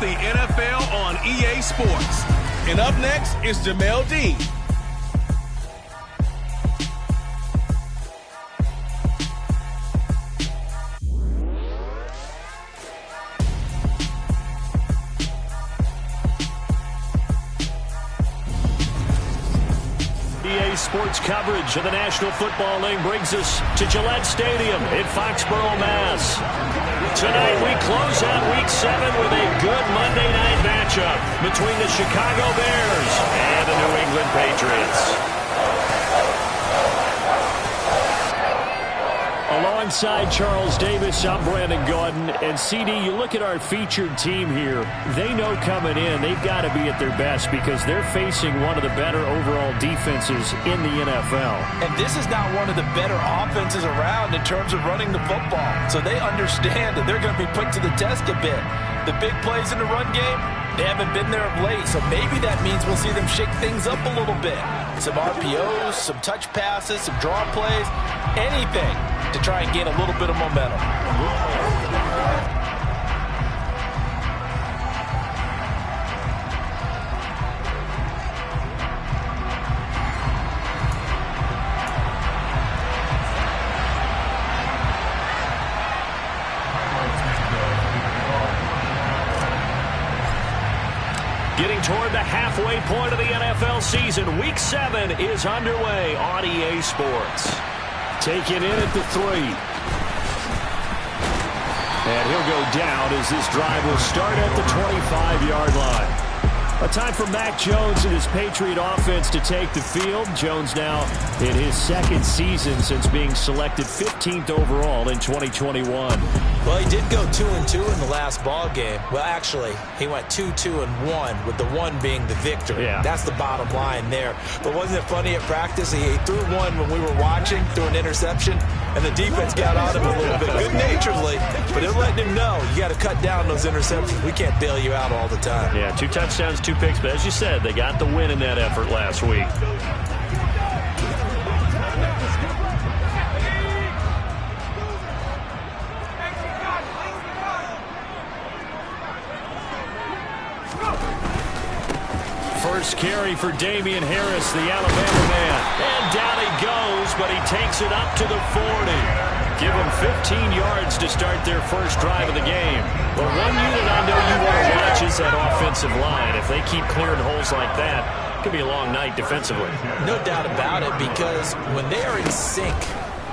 It's the NFL on EA Sports. And up next is Jamel Dean. EA Sports coverage of the National Football League brings us to Gillette Stadium in Foxborough, Mass. Tonight we close out Week 7 with a good Monday night matchup between the Chicago Bears and the New England Patriots. Alongside Charles Davis, I'm Brandon Gaudin. And CD, you look at our featured team here, they know coming in they've got to be at their best because they're facing one of the better overall defenses in the NFL. And this is not one of the better offenses around in terms of running the football. So they understand that they're going to be put to the test a bit. The big plays in the run game, they haven't been there of late. So maybe that means we'll see them shake things up a little bit. Some RPOs, some touch passes, some draw plays, anything to try and gain a little bit of momentum. Getting toward the halfway point of the NFL season, Week 7 is underway on EA Sports. Taken in at the 3. And he'll go down as this drive will start at the 25-yard line. A time for Mac Jones and his Patriot offense to take the field. Jones now in his second season since being selected 15th overall in 2021. Well, he did go 2-2 in the last ball game. Well, actually, he went 2-2-1, with the 1 being the victory. Yeah. That's the bottom line there. But wasn't it funny at practice? He threw one when we were watching, threw an interception, and the defense got on him a little bit, good-naturedly. But they're letting him know, you got to cut down those interceptions. We can't bail you out all the time. Yeah, 2 touchdowns, 2 picks. But as you said, they got the win in that effort last week. First carry for Damian Harris, the Alabama man. And down he goes, but he takes it up to the 40. Give them 15 yards to start their first drive of the game. But one unit I know you want to watch is that offensive line. If they keep clearing holes like that, it could be a long night defensively. No doubt about it, because when they are in sync,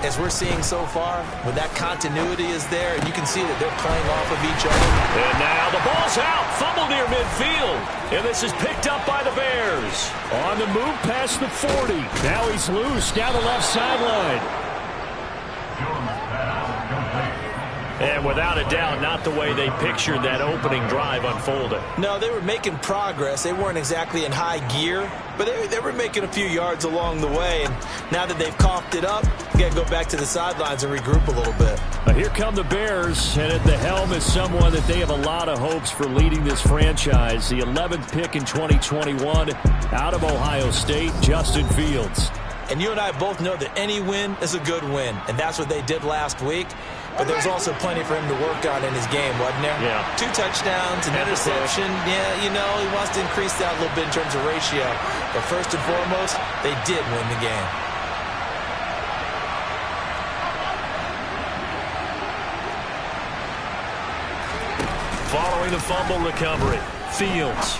as we're seeing so far, when that continuity is there, and you can see that they're playing off of each other. And now the ball's out, fumbled near midfield. And this is picked up by the Bears. On the move past the 40. Now he's loose down the left sideline. And without a doubt, not the way they pictured that opening drive unfolding. No, they were making progress. They weren't exactly in high gear, but they were making a few yards along the way. And now that they've coughed it up, you got to go back to the sidelines and regroup a little bit. Here come the Bears, and at the helm is someone that they have a lot of hopes for leading this franchise. The 11th pick in 2021 out of Ohio State, Justin Fields. And you and I both know that any win is a good win, and that's what they did last week. But there's also plenty for him to work on in his game, wasn't there? Yeah. 2 touchdowns, an interception. Yeah, you know, he wants to increase that a little bit in terms of ratio. But first and foremost, they did win the game. Following the fumble recovery, Fields.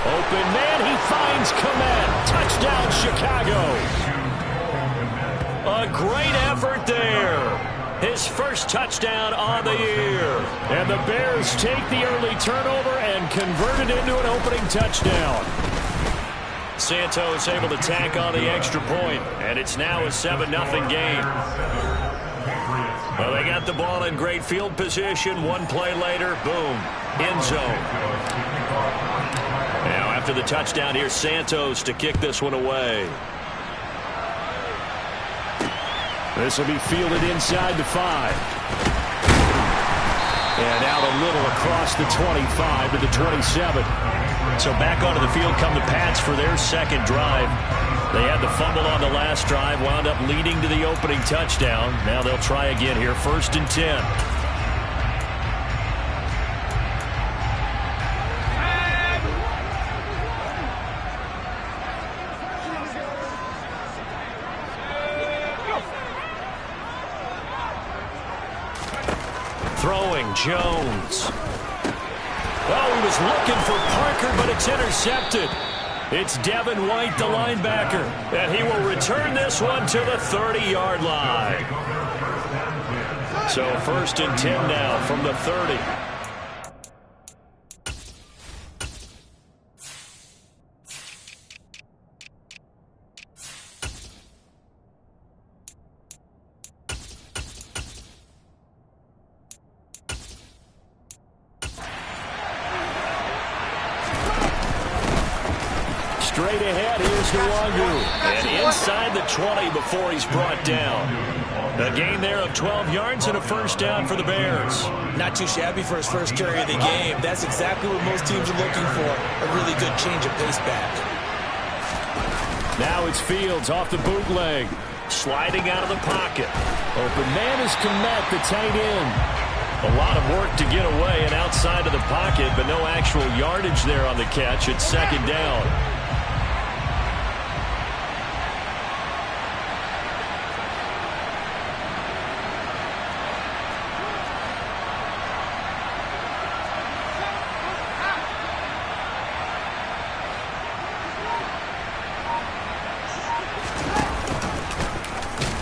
Open man, he finds Komet. Touchdown, Chicago. A great effort there. His first touchdown on the year. And the Bears take the early turnover and convert it into an opening touchdown. Santos able to tack on the extra point, and it's now a 7-0 game. Well, they got the ball in great field position. One play later, boom, end zone. Now after the touchdown, here's Santos to kick this one away. This will be fielded inside the 5. And out a little across the 25 to the 27. So back onto the field come the Pats for their second drive. They had the fumble on the last drive, wound up leading to the opening touchdown. Now they'll try again here, 1st and 10. Jones. Oh, he was looking for Parker, but it's intercepted. It's Devin White, the linebacker, and he will return this one to the 30-yard line. So 1st and 10 now from the 30. Straight ahead, here's Nwangu. And inside the 20 before he's brought down. A gain there of 12 yards and a first down for the Bears. Not too shabby for his first carry of the game. That's exactly what most teams are looking for. A really good change of pace back. Now it's Fields off the bootleg. Sliding out of the pocket. Open man is Kmet, the tight end. A lot of work to get away and outside of the pocket, but no actual yardage there on the catch. It's 2nd down.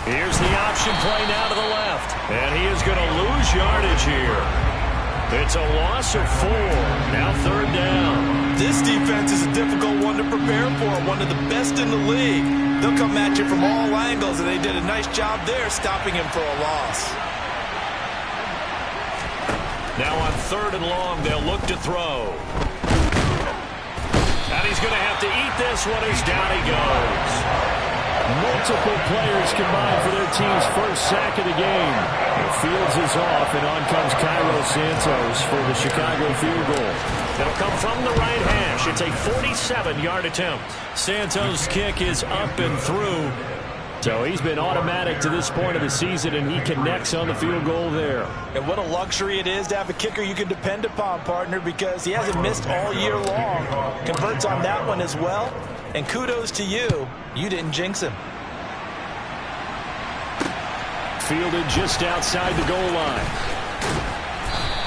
Here's the option play now to the left. And he is going to lose yardage here. It's a loss of 4. Now 3rd down. This defense is a difficult one to prepare for. One of the best in the league. They'll come at you from all angles, and they did a nice job there stopping him for a loss. Now on 3rd and long, they'll look to throw. And he's going to have to eat this one as down he goes. Multiple players combined for their team's first sack of the game. Fields is off, and on comes Cairo Santos for the Chicago field goal. It'll come from the right hash. It's a 47-yard attempt. Santos' kick is up and through. So he's been automatic to this point of the season, and he connects on the field goal there. And what a luxury it is to have a kicker you can depend upon, partner, because he hasn't missed all year long. Converts on that one as well. And kudos to you. You didn't jinx him. Fielded just outside the goal line.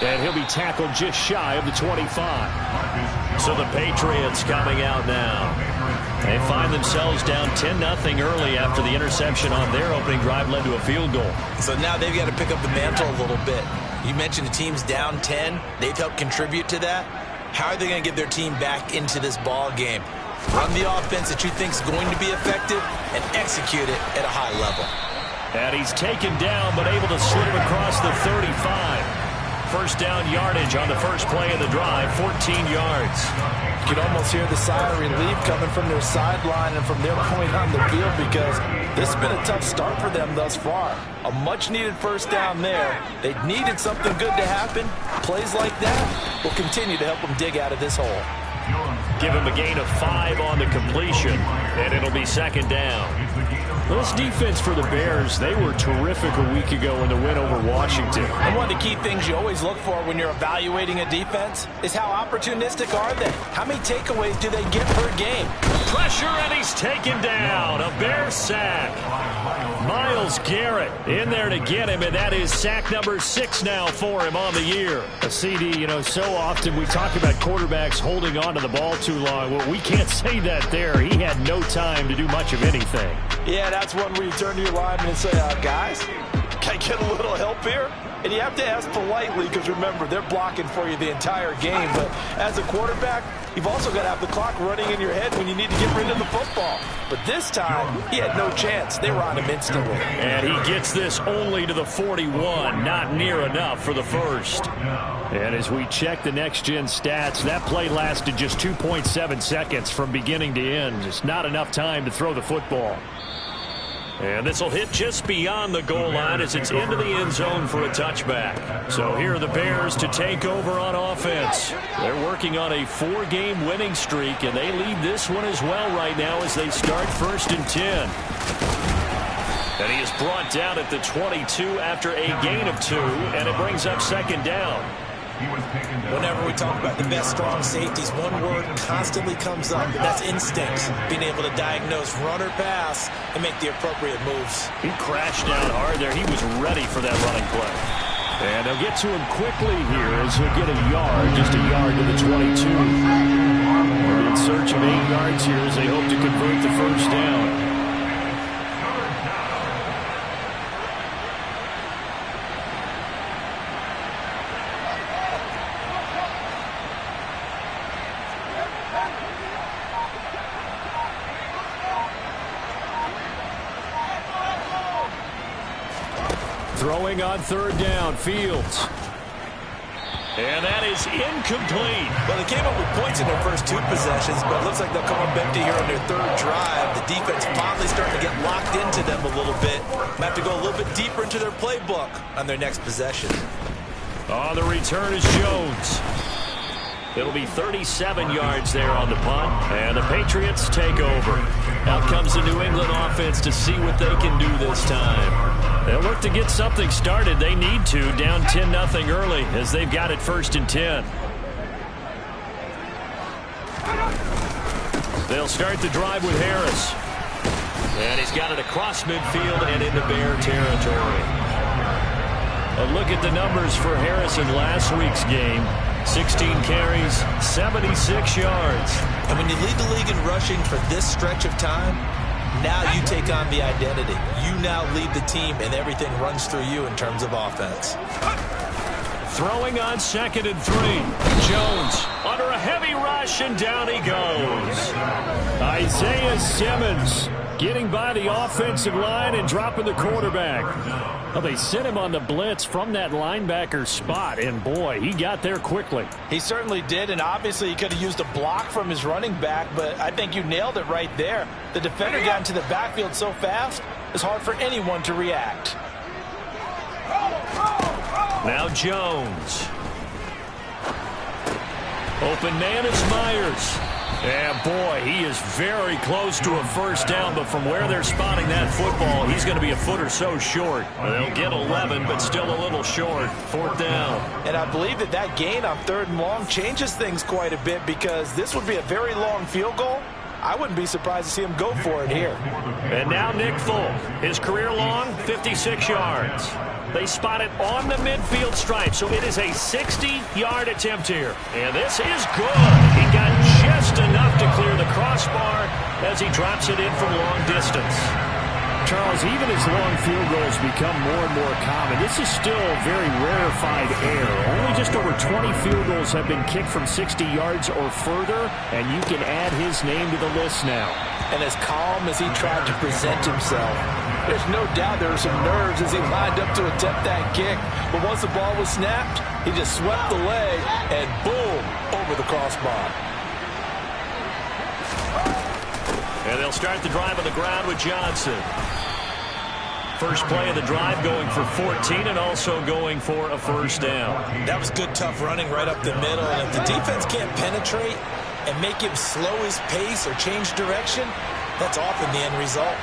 And he'll be tackled just shy of the 25. So the Patriots coming out now. They find themselves down 10-0 early after the interception on their opening drive led to a field goal. So now they've got to pick up the mantle a little bit. You mentioned the team's down 10. They've helped contribute to that. How are they going to get their team back into this ball game? Run the offense that you think is going to be effective and execute it at a high level. And he's taken down but able to slip across the 35. First down yardage on the first play of the drive, 14 yards. You can almost hear the sigh of relief coming from their sideline and from their point on the field because this has been a tough start for them thus far. A much-needed first down there. They needed something good to happen. Plays like that will continue to help them dig out of this hole. Give him a gain of 5 on the completion, and it'll be 2nd down. This defense for the Bears, they were terrific a week ago in the win over Washington. And one of the key things you always look for when you're evaluating a defense is how opportunistic are they? How many takeaways do they get per game? Pressure, and he's taken down. A Bear sack. Myles Garrett in there to get him, and that is sack number 6 now for him on the year. A CD, you know, so often we talk about quarterbacks holding on to the ball too long. Well, we can't say that there. He had no time to do much of anything. Yeah, that's one where you turn to your lineman and say, guys, can I get a little help here? And you have to ask politely because, remember, they're blocking for you the entire game. But as a quarterback, you've also got to have the clock running in your head when you need to get rid of the football. But this time, he had no chance. They were on him instantly. And he gets this only to the 41. Not near enough for the first. And as we check the next-gen stats, that play lasted just 2.7 seconds from beginning to end. Just not enough time to throw the football. And this will hit just beyond the goal line as it's into the end zone for a touchback. So here are the Bears to take over on offense. They're working on a 4-game winning streak, and they lead this one as well right now as they start 1st and 10. And he is brought down at the 22 after a gain of 2, and it brings up 2nd down. Whenever we talk about the best strong safeties, one word constantly comes up, and that's instincts. Being able to diagnose run or pass and make the appropriate moves. He crashed down hard there. He was ready for that running play. And they'll get to him quickly here as he'll get a yard, just a yard to the 22. They're in search of 8 yards here as they hope to convert the first down. Throwing on third down, Fields. And that is incomplete. Well, they came up with points in their first 2 possessions, but it looks like they'll come up empty here on their third drive. The defense finally starting to get locked into them a little bit. Might have to go a little bit deeper into their playbook on their next possession. On the return is Jones. It'll be 37 yards there on the punt, and the Patriots take over. Out comes the New England offense to see what they can do this time. They'll look to get something started. They need to, down 10-0 early as they've got it 1st and 10. They'll start the drive with Harris. And he's got it across midfield and into Bear territory. A look at the numbers for Harris in last week's game. 16 carries, 76 yards. And when you lead the league in rushing for this stretch of time, now you take on the identity. You now lead the team, and everything runs through you in terms of offense. Throwing on 2nd and 3. Jones under a heavy rush, and down he goes. Isaiah Simmons getting by the offensive line and dropping the quarterback. Well, they sent him on the blitz from that linebacker spot, and boy, he got there quickly. He certainly did, and obviously he could have used a block from his running back, but I think you nailed it right there. The defender got into the backfield so fast, it's hard for anyone to react. Now Jones. Open man is Myers. And boy, he is very close to a first down, but from where they're spotting that football, he's going to be a foot or so short. They'll get 11, but still a little short. 4th down. And I believe that gain on 3rd and long changes things quite a bit, because this would be a very long field goal. I wouldn't be surprised to see him go for it here. And now Nick Folk. His career long, 56 yards. They spot it on the midfield stripe, so it is a 60-yard attempt here. And this is good. He got just enough to clear the crossbar as he drops it in from long distance. Charles, even as long field goals become more and more common, this is still very rarefied air. Only just over 20 field goals have been kicked from 60 yards or further, and you can add his name to the list now. And as calm as he tried to present himself, there's no doubt there were some nerves as he lined up to attempt that kick. But once the ball was snapped, he just swept the leg and boom, over the crossbar. And they'll start the drive on the ground with Johnson. First play of the drive going for 14 and also going for a first down. That was good, tough running right up the middle. And if the defense can't penetrate and make him slow his pace or change direction, that's often the end result.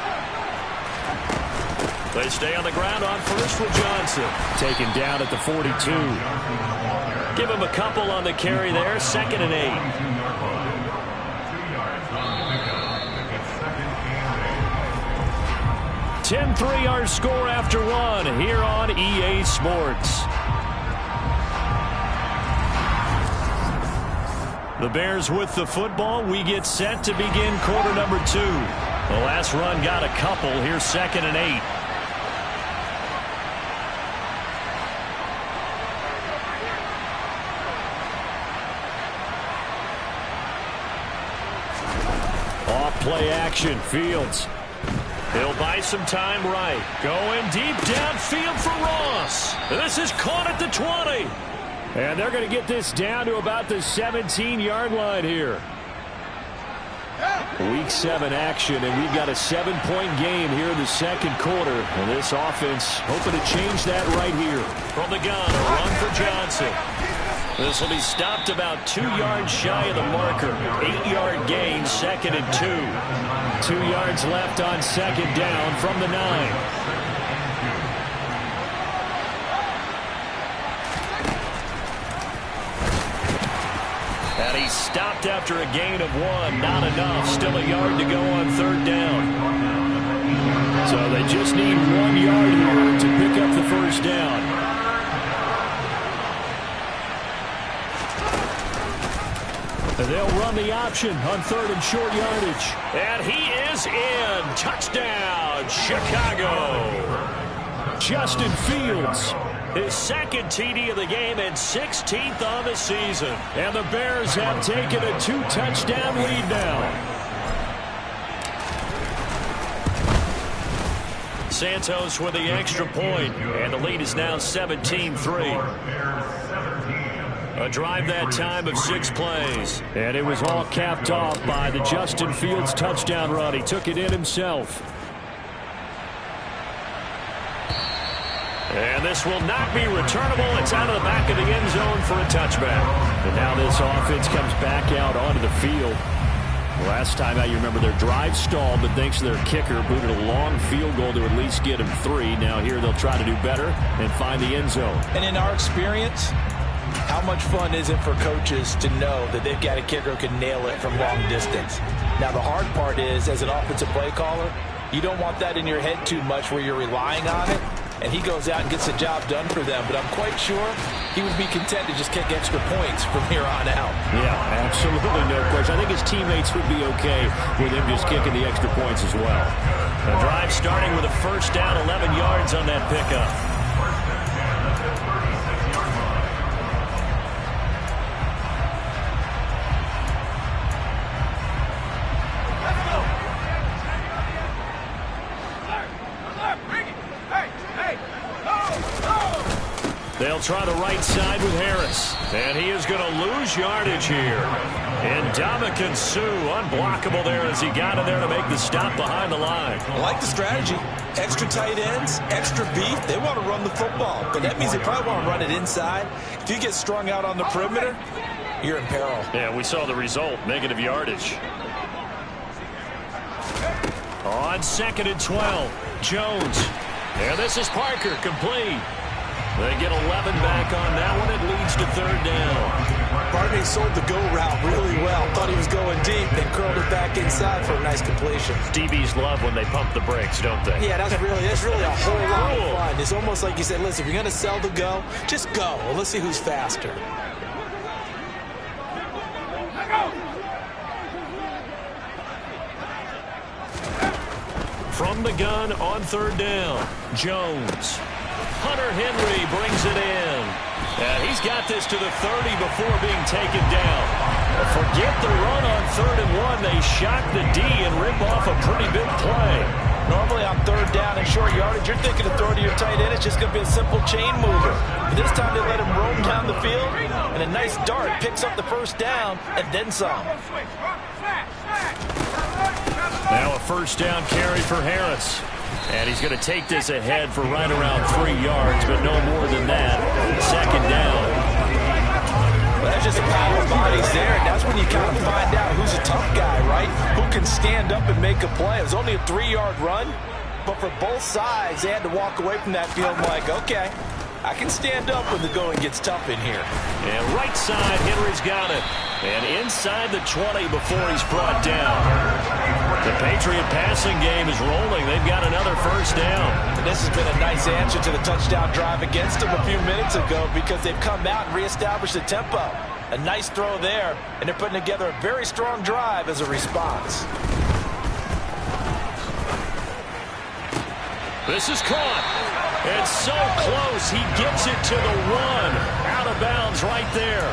They stay on the ground on first with Johnson. Taken down at the 42. Give him a couple on the carry there. 2nd and 8. 10-3 our score after 1 here on EA Sports. The Bears with the football. We get set to begin quarter number 2. The last run got a couple. Here's 2nd and 8. Off play action. Fields. He'll buy some time right. Going deep downfield for Ross. This is caught at the 20. And they're going to get this down to about the 17-yard line here. Week 7 action, and we've got a 7-point game here in the 2nd quarter. And this offense hoping to change that right here. From the gun, a run for Johnson. This will be stopped about 2 yards shy of the marker. 8-yard gain, 2nd and 2. 2 yards left on 2nd down from the 9. And he's stopped after a gain of 1. Not enough. Still a yard to go on 3rd down. So they just need 1 yard here to pick up the first down. They'll run the option on 3rd and short yardage. And he is in. Touchdown, Chicago. Justin Fields, his 2nd TD of the game and 16th on the season. And the Bears have taken a 2-touchdown lead now. Santos with the extra point, and the lead is now 17-3. A drive that time of 6 plays. And it was all capped off by the Justin Fields touchdown run. He took it in himself. And this will not be returnable. It's out of the back of the end zone for a touchback. And now this offense comes back out onto the field. Last time out, you remember their drive stalled, but thanks to their kicker, booted a long field goal to at least get him 3. Now here they'll try to do better and find the end zone. And in our experience, how much fun is it for coaches to know that they've got a kicker who can nail it from long distance? Now the hard part is, as an offensive play caller, you don't want that in your head too much where you're relying on it. And he goes out and gets the job done for them. But I'm quite sure he would be content to just kick extra points from here on out. Yeah, absolutely no question. I think his teammates would be okay with him just kicking the extra points as well. The drive starting with a 1st down, 11 yards on that pickup. They'll try the right side with Harris. And he is going to lose yardage here. And Ndamukong Suh, unblockable there as he got in there to make the stop behind the line. I like the strategy. Extra tight ends, extra beef. They want to run the football. But that means they probably want to run it inside. If you get strung out on the perimeter, you're in peril. Yeah, we saw the result. Negative yardage. On 2nd and 12, Jones. And this is Parker, complete. They get 11 back on that one. It leads to 3rd down. Barney sold the go route really well. Thought he was going deep, then curled it back inside for a nice completion. DBs love when they pump the brakes, don't they? Yeah, that's really a whole lot of fun. It's almost like you said, listen, if you're going to sell the go, just go. Well, let's see who's faster. From the gun on 3rd down, Jones. Hunter Henry brings it in. And he's got this to the 30 before being taken down. Forget the run on 3rd and 1. They shock the D and rip off a pretty big play. Normally on 3rd down and short yardage, you're thinking of throwing to your tight end. It's just going to be a simple chain mover. But this time they let him roam down the field, and a nice dart picks up the 1st down and then some. Now a 1st down carry for Harris. And he's going to take this ahead for right around 3 yards, but no more than that. 2nd down. Well, that's just a pile of bodies there, and that's when you kind of find out who's a tough guy, right? Who can stand up and make a play. It was only a 3-yard run, but for both sides, they had to walk away from that field like, okay, I can stand up when the going gets tough in here. And right side, Henry's got it. And inside the 20 before he's brought down. The Patriot passing game is rolling. They've got another 1st down. And this has been a nice answer to the touchdown drive against them a few minutes ago because they've come out and reestablished the tempo. A nice throw there, and they're putting together a very strong drive as a response. This is caught. It's so close. He gets it to the 1. Out of bounds right there.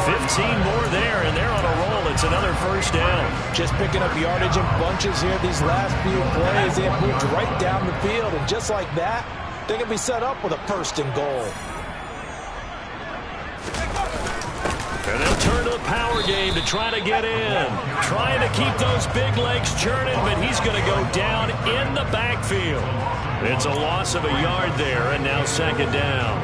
15 more there, and they're on a roll. It's another 1st down. Just picking up yardage in bunches here these last few plays. They have moved right down the field, and just like that, they can be set up with a 1st and goal. And they'll turn to the power game to try to get in. Trying to keep those big legs churning, but he's going to go down in the backfield. It's a loss of a yard there, and now 2nd down.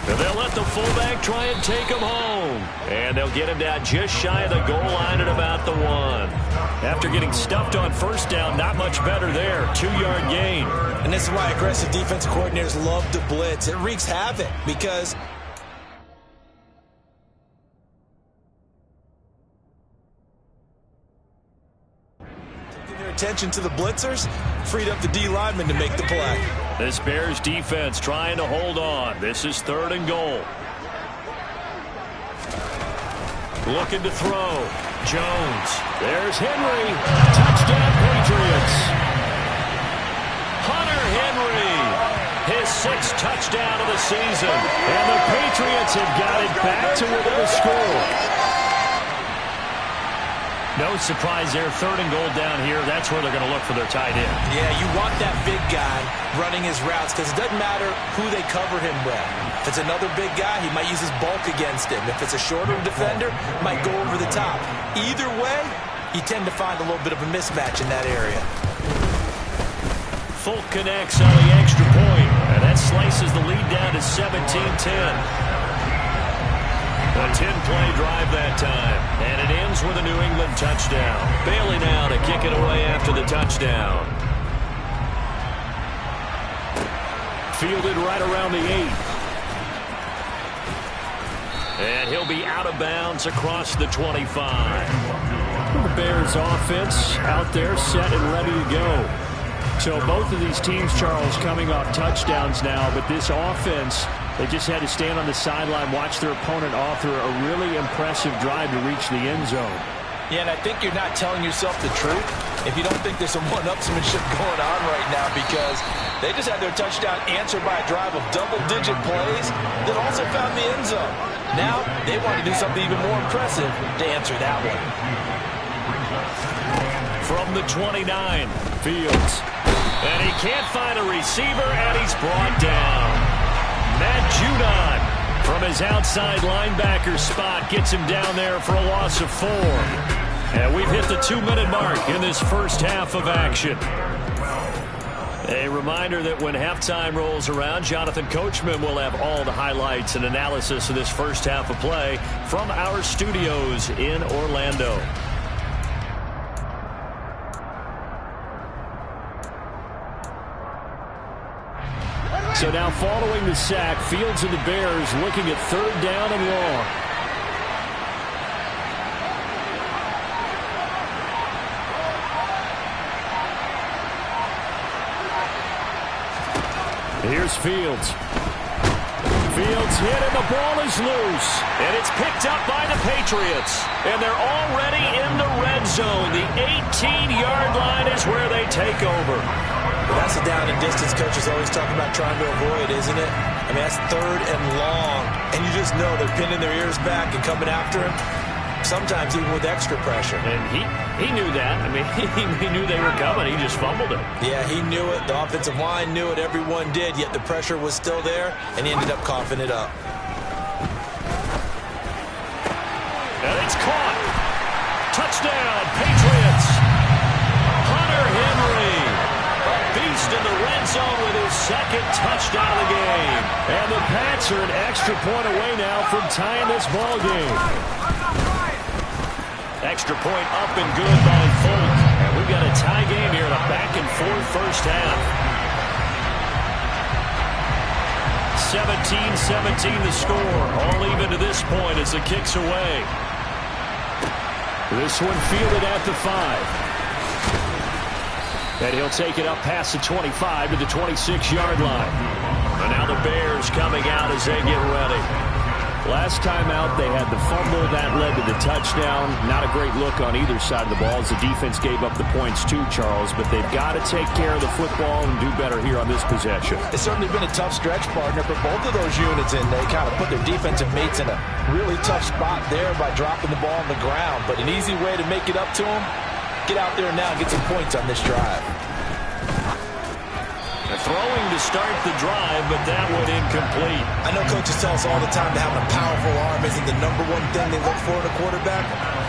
And they'll let the fullback try and take him home. And they'll get him down just shy of the goal line at about the 1. After getting stuffed on 1st down, not much better there. 2-yard gain. And this is why aggressive defensive coordinators love to blitz. It wreaks havoc because attention to the blitzers, freed up the D lineman to make the play. This Bears defense trying to hold on. This is 3rd and goal. Looking to throw. Jones. There's Henry. Touchdown, Patriots. Hunter Henry. His 6th touchdown of the season. And the Patriots have got it back to within a score. No surprise there. 3rd and goal down here. That's where they're going to look for their tight end. Yeah, you want that big guy running his routes because it doesn't matter who they cover him with. If it's another big guy, he might use his bulk against him. If it's a shorter defender, he might go over the top. Either way, you tend to find a little bit of a mismatch in that area. Folk connects on the extra point, and that slices the lead down to 17-10. A 10-play drive that time, and it ends with a New England touchdown. Bailey now to kick it away after the touchdown. Fielded right around the 8. And he'll be out of bounds across the 25. The Bears offense out there set and ready to go. So both of these teams, Charles, coming off touchdowns now, but this offense, they just had to stand on the sideline, watch their opponent author a really impressive drive to reach the end zone. Yeah, and I think you're not telling yourself the truth if you don't think there's some one-upsmanship going on right now, because they just had their touchdown answered by a drive of double-digit plays that also found the end zone. Now they want to do something even more impressive to answer that one. From the 29, Fields. And he can't find a receiver, and he's brought down. Matt Judon from his outside linebacker spot gets him down there for a loss of 4. And we've hit the 2-minute mark in this first half of action. A reminder that when halftime rolls around, Jonathan Coachman will have all the highlights and analysis of this first half of play from our studios in Orlando. So now following the sack, Fields and the Bears looking at 3rd down and long. Here's Fields. Fields hit and the ball is loose. And it's picked up by the Patriots. And they're already in the red zone. The 18-yard line is where they take over. Well, that's a down and distance coaches always talking about trying to avoid, isn't it? I mean, that's 3rd and long. And you just know they're pinning their ears back and coming after him, sometimes even with extra pressure. And he knew that. I mean, he knew they were coming. He just fumbled it. Yeah, he knew it. The offensive line knew it. Everyone did, yet the pressure was still there, and he ended up coughing it up. And it's caught. Touchdown, Patriots. Hunter Henry. Beast in the red zone with his 2nd touchdown of the game. And the Pats are an extra point away now from tying this ball game. Extra point up and good by Folk. And we've got a tie game here in a back-and-forth first half. 17-17 the score. All even to this point as the kick's away. This one fielded at the 5. And he'll take it up past the 25 to the 26-yard line. And now the Bears coming out as they get ready. Last time out, they had the fumble. That led to the touchdown. Not a great look on either side of the ball as the defense gave up the points too, Charles. But they've got to take care of the football and do better here on this possession. It's certainly been a tough stretch, partner, for both of those units, and they kind of put their defensive mates in a really tough spot there by dropping the ball on the ground. But an easy way to make it up to them, get out there now and get some points on this drive. Throwing to start the drive, but that one incomplete. I know coaches tell us all the time that having a powerful arm isn't the #1 thing they look for in a quarterback.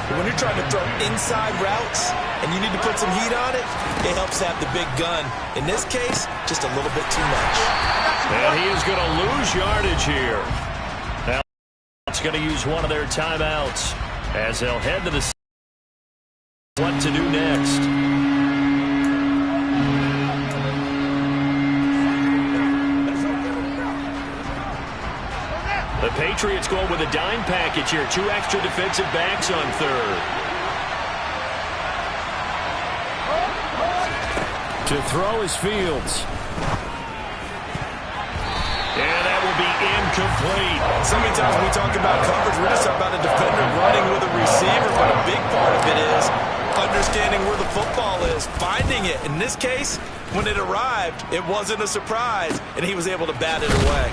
But when you're trying to throw inside routes and you need to put some heat on it, it helps to have the big gun. In this case, just a little bit too much. And he is going to lose yardage here. Now it's going to use one of their timeouts as they'll head to the what to do next. The Patriots going with a dime package here. 2 extra defensive backs on 3rd. To throw is Fields. And that will be incomplete. So many times when we talk about coverage, we're just talking about a defender running with a receiver, but a big part of it is understanding where the football is, finding it. In this case, when it arrived, it wasn't a surprise, and he was able to bat it away.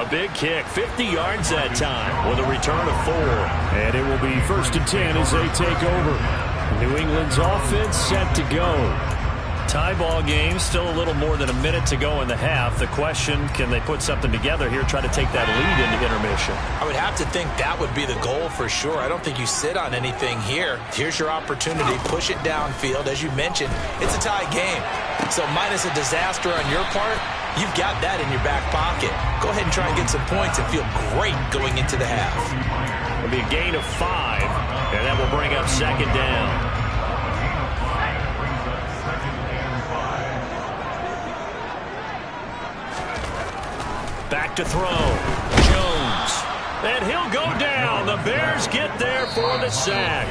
A big kick, 50 yards that time with a return of 4. And it will be 1st and 10 as they take over. New England's offense set to go. Tie ball game, still a little more than a minute to go in the half. The question, can they put something together here, try to take that lead into intermission? I would have to think that would be the goal for sure. I don't think you sit on anything here. Here's your opportunity. Push it downfield. As you mentioned, it's a tie game. So minus a disaster on your part, you've got that in your back pocket. Go ahead and try and get some points and feel great going into the half. It'll be a gain of 5, and that will bring up 2nd down. Back to throw. Jones. And he'll go down. The Bears get there for the sack.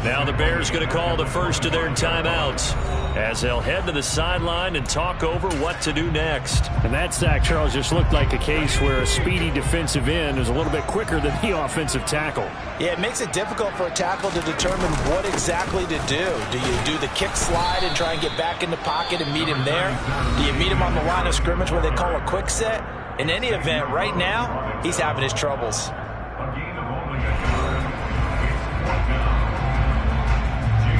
Now the Bears going to call the first of their timeouts as they'll head to the sideline and talk over what to do next. And that sack, Charles, just looked like a case where a speedy defensive end is a little bit quicker than the offensive tackle. Yeah, it makes it difficult for a tackle to determine what exactly to do. Do you do the kick slide and try and get back in the pocket and meet him there? Do you meet him on the line of scrimmage where they call a quick set? In any event, right now, he's having his troubles.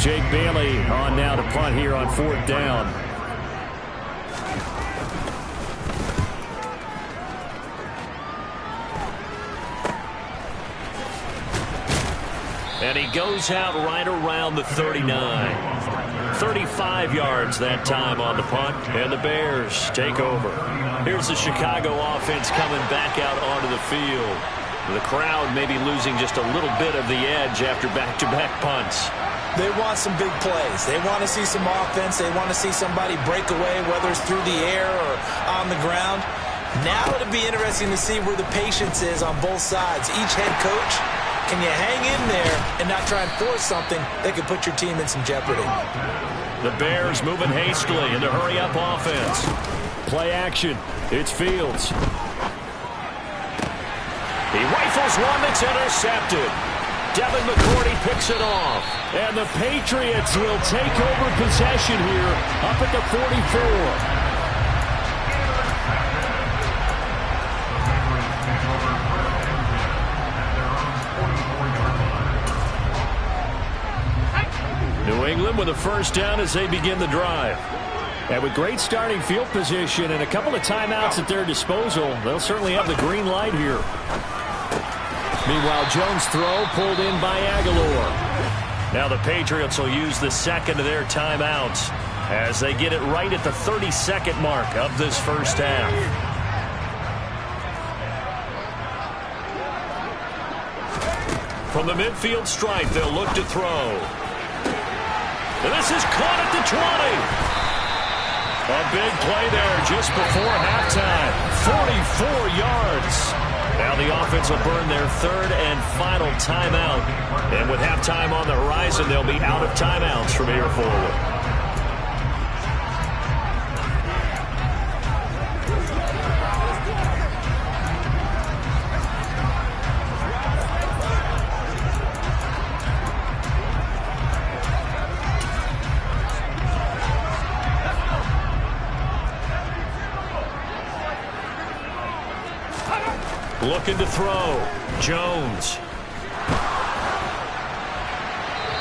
Jake Bailey on now to punt here on 4th down. And he goes out right around the 39. 35 yards that time on the punt, and the Bears take over. Here's the Chicago offense coming back out onto the field. The crowd maybe losing just a little bit of the edge after back-to-back punts. They want some big plays. They want to see some offense. They want to see somebody break away, whether it's through the air or on the ground. Now it'll be interesting to see where the patience is on both sides. Each head coach, can you hang in there and not try and force something that could put your team in some jeopardy? The Bears moving hastily in the hurry-up offense. Play action. It's Fields. He rifles one that's intercepted. Devin McCourty picks it off. And the Patriots will take over possession here up at the 44. New England with a 1st down as they begin the drive. And with great starting field position and a couple of timeouts at their disposal, they'll certainly have the green light here. Meanwhile, Jones' throw pulled in by Aguilar. Now the Patriots will use the 2nd of their timeouts as they get it right at the 32nd mark of this 1st half. From the midfield stripe, they'll look to throw. And this is caught at the 20. A big play there just before halftime. 44 yards. Now the offense will burn their 3rd and final timeout. And with halftime on the horizon, they'll be out of timeouts from here forward. Looking to throw. Jones.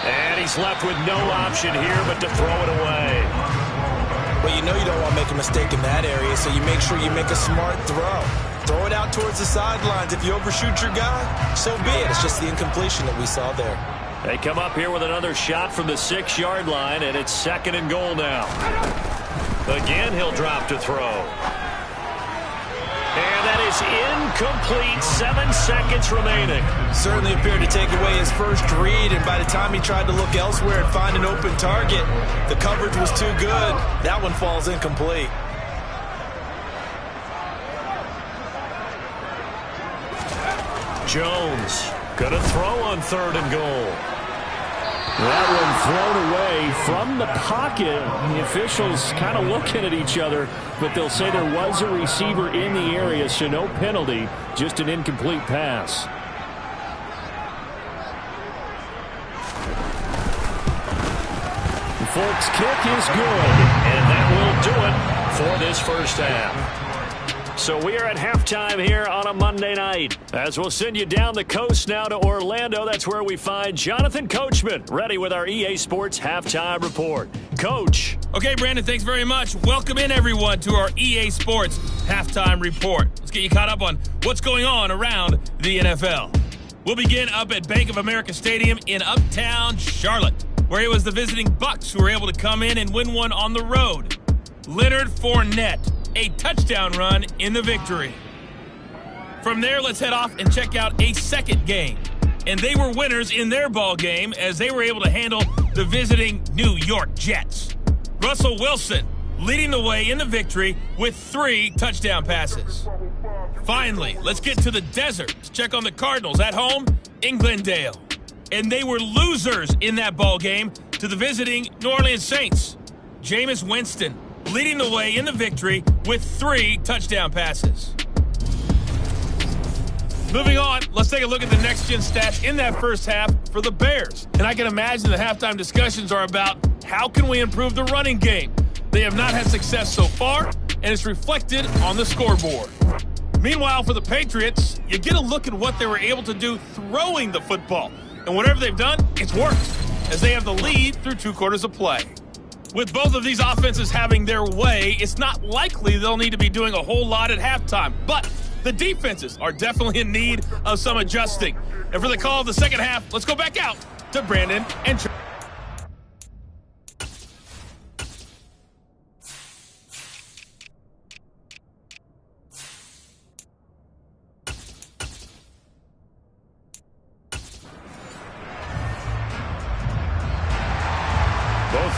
And he's left with no option here but to throw it away. Well, you know you don't want to make a mistake in that area, so you make sure you make a smart throw. Throw it out towards the sidelines. If you overshoot your guy, so be it. It's just the incompletion that we saw there. They come up here with another shot from the 6-yard line, and it's 2nd and goal now. Again, he'll drop to throw. And that is incomplete. 7 seconds remaining. Certainly appeared to take away his first read, and by the time he tried to look elsewhere and find an open target, the coverage was too good. That one falls incomplete. Jones gonna throw on 3rd and goal. That one thrown away from the pocket. The officials kind of looking at each other, but they'll say there was a receiver in the area, so no penalty, just an incomplete pass. The Folks kick is good, and that will do it for this first half. So we are at halftime here on a Monday night. As we'll send you down the coast now to Orlando, that's where we find Jonathan Coachman, ready with our EA Sports Halftime Report. Coach. Okay, Brandon, thanks very much. Welcome in, everyone, to our EA Sports Halftime Report. Let's get you caught up on what's going on around the NFL. We'll begin up at Bank of America Stadium in Uptown Charlotte, where it was the visiting Bucs who were able to come in and win one on the road. Leonard Fournette, a touchdown run in the victory. From there, let's head off and check out a second game. And they were winners in their ball game as they were able to handle the visiting New York Jets. Russell Wilson leading the way in the victory with 3 touchdown passes. Finally, let's get to the desert to check on the Cardinals at home in Glendale. And they were losers in that ball game to the visiting New Orleans Saints. Jameis Winston leading the way in the victory with 3 touchdown passes. Moving on, let's take a look at the next-gen stats in that first half for the Bears. And I can imagine the halftime discussions are about how can we improve the running game. They have not had success so far, and it's reflected on the scoreboard. Meanwhile, for the Patriots, you get a look at what they were able to do throwing the football. And whatever they've done, it's worked, as they have the lead through 2 quarters of play. With both of these offenses having their way, it's not likely they'll need to be doing a whole lot at halftime. But the defenses are definitely in need of some adjusting. And for the call of the second half, let's go back out to Brandon and Trey.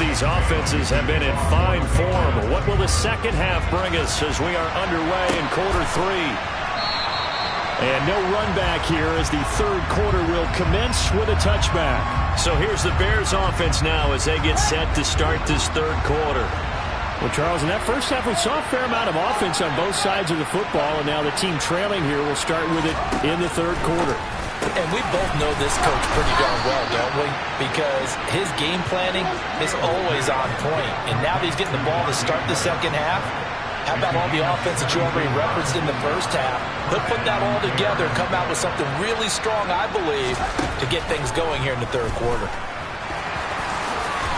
These offenses have been in fine form. What will the second half bring us as we are underway in quarter 3? And no run back here as the third quarter will commence with a touchback. So here's the Bears offense now as they get set to start this third quarter. Well, Charles, in that first half we saw a fair amount of offense on both sides of the football, and now the team trailing here will start with it in the third quarter. And we both know this coach pretty darn well, don't we? Because his game planning is always on point. And now that he's getting the ball to start the second half, how about all the offense that you already referenced in the first half? He'll put that all together and come out with something really strong, I believe, to get things going here in the third quarter.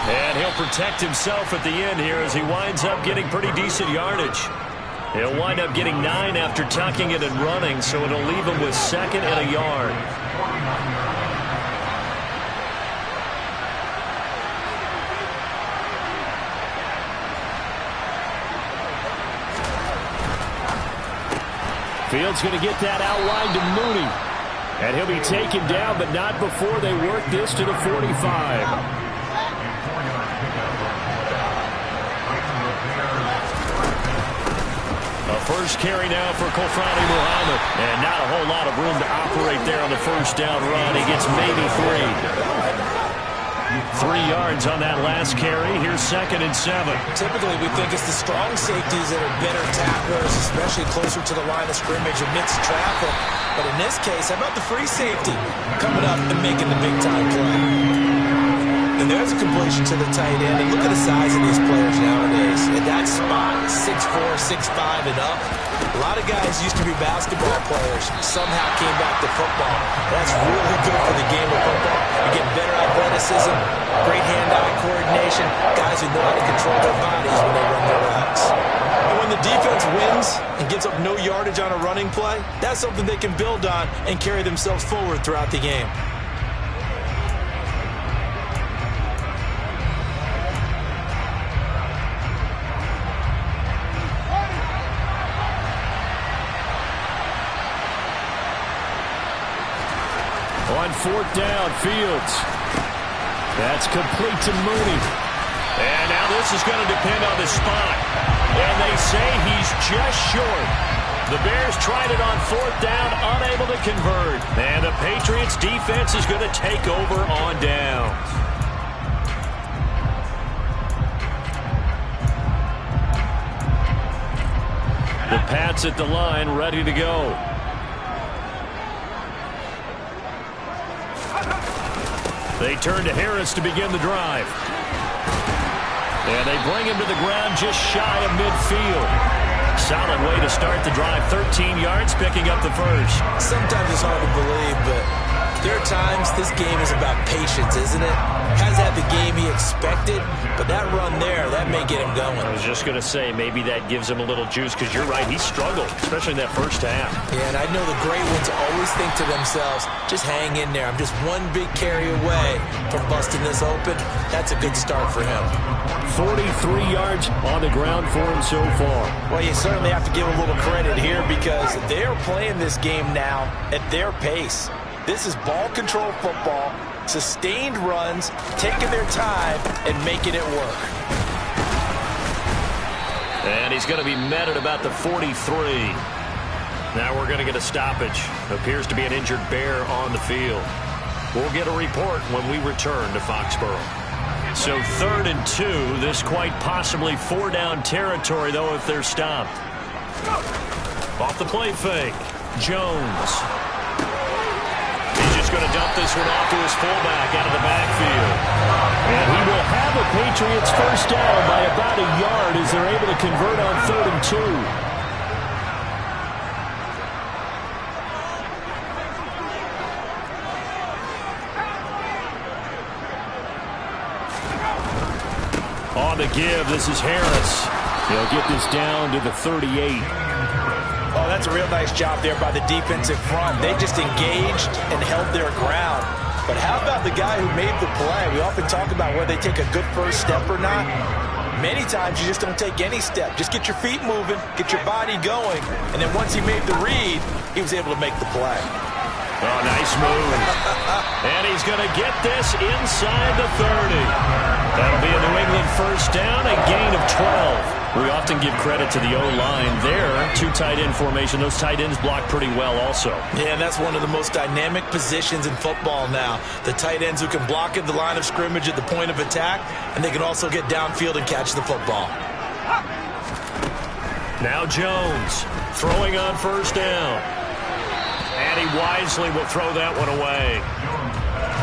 And he'll protect himself at the end here as he winds up getting pretty decent yardage. He'll wind up getting 9 after tucking it and running, so it'll leave him with 2nd and a yard. Fields going to get that outline to Mooney. And he'll be taken down, but not before they work this to the 45. First carry now for Kofrani Muhammad. And not a whole lot of room to operate there on the first down run. He gets maybe 3. 3 yards on that last carry. Here's 2nd and 7. Typically, we think it's the strong safeties that are better tacklers, especially closer to the line of scrimmage amidst traffic. But in this case, how about the free safety coming up and making the big-time play? And there's a completion to the tight end. And look at the size of these players nowadays. At that spot, 6'4", 6'5", and up. A lot of guys used to be basketball players. Somehow came back to football. That's really good for the game of football. You get better athleticism, great hand-eye coordination, guys who know how to control their bodies when they run their routes. And when the defense wins and gives up no yardage on a running play, that's something they can build on and carry themselves forward throughout the game. On 4th down, Fields. That's complete to Mooney. And now this is going to depend on the spot. And they say he's just short. The Bears tried it on 4th down, unable to convert. And the Patriots defense is going to take over on downs. The Pats at the line, ready to go. They turn to Harris to begin the drive. And they bring him to the ground just shy of midfield. Solid way to start the drive. 13 yards, picking up the first. Sometimes it's hard to believe, but there are times this game is about patience, isn't it? Has had the game he expected, but that run there, that may get him going. I was just going to say, maybe that gives him a little juice, because you're right, he struggled, especially in that first half. Yeah, and I know the great ones always think to themselves, just hang in there. I'm just one big carry away from busting this open. That's a good start for him. 43 yards on the ground for him so far. Well, you certainly have to give a little credit here, because they're playing this game now at their pace. This is ball control football, sustained runs, taking their time and making it work. And he's going to be met at about the 43. Now we're going to get a stoppage. Appears to be an injured Bear on the field. We'll get a report when we return to Foxborough. So 3rd and 2. This quite possibly 4-down territory, though, if they're stopped. Off the play fake. Jones. He's just going to dump this one off to his fullback out of the backfield. And he will have a Patriots first down by about a yard as they're able to convert on 3rd and 2. On the give, this is Harris. He'll get this down to the 38. Oh, that's a real nice job there by the defensive front. They just engaged and held their ground. But how about the guy who made the play? We often talk about whether they take a good first step or not. Many times you just don't take any step. Just get your feet moving, get your body going, and then once he made the read, he was able to make the play. Oh, nice move. And he's going to get this inside the 30. That'll be a New England first down, a gain of 12. We often give credit to the O-line there. 2 tight end formation. Those tight ends block pretty well also. Yeah, and that's one of the most dynamic positions in football now. The tight ends who can block at the line of scrimmage at the point of attack, and they can also get downfield and catch the football. Now Jones throwing on first down. And he wisely will throw that one away.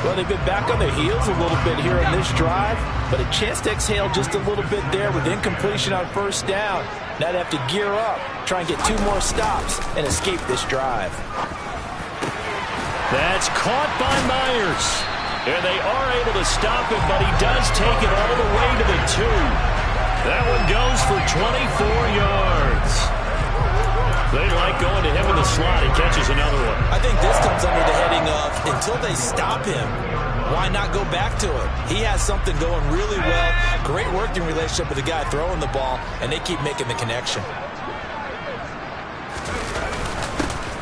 Well, they've been back on their heels a little bit here in this drive, but a chance to exhale just a little bit there with incompletion on first down. Now they have to gear up, try and get 2 more stops, and escape this drive. That's caught by Myers. And they are able to stop him, but he does take it all the way to the 2. That one goes for 24 yards. They like going to him in the slot. He catches another one. I think this comes under the heading of, until they stop him, why not go back to it? He has something going really well. Great working relationship with the guy throwing the ball, and they keep making the connection.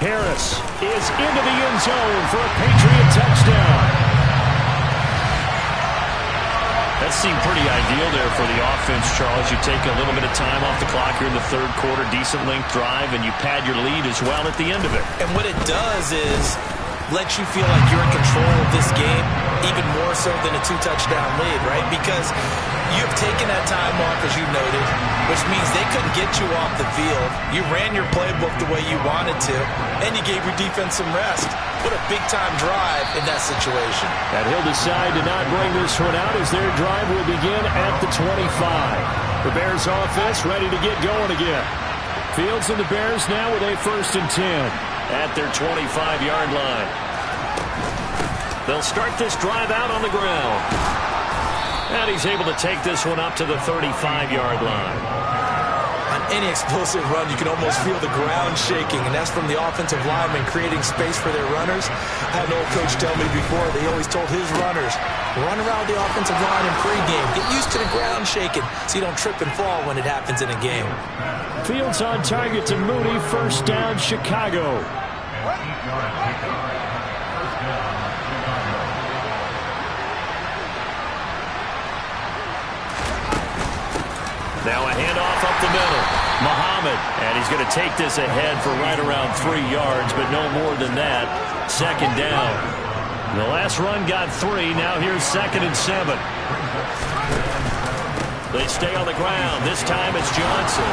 Harris is into the end zone for a Patriot touchdown. That seemed pretty ideal there for the offense, Charles. You take a little bit of time off the clock here in the 3rd quarter, decent length drive, and you pad your lead as well at the end of it. And what it does is let you feel like you're in control of this game, even more so than a 2-touchdown lead, right? Because you've taken that time off, as you noted, which means they couldn't get you off the field. You ran your playbook the way you wanted to, and you gave your defense some rest. What a big-time drive in that situation. And he'll decide to not bring this one out as their drive will begin at the 25. The Bears offense ready to get going again. Fields and the Bears now with a 1st and 10 at their 25-yard line. They'll start this drive out on the ground. And he's able to take this one up to the 35-yard line. On any explosive run, you can almost feel the ground shaking, and that's from the offensive linemen creating space for their runners. I had an old coach tell me before, they always told his runners, run around the offensive line in pregame. Get used to the ground shaking so you don't trip and fall when it happens in a game. Fields on target to Mooney. First down, Chicago. Now a handoff up the middle. Muhammad, and he's going to take this ahead for right around 3 yards, but no more than that. 2nd down. The last run got 3. Now here's 2nd and 7. They stay on the ground. This time it's Johnson.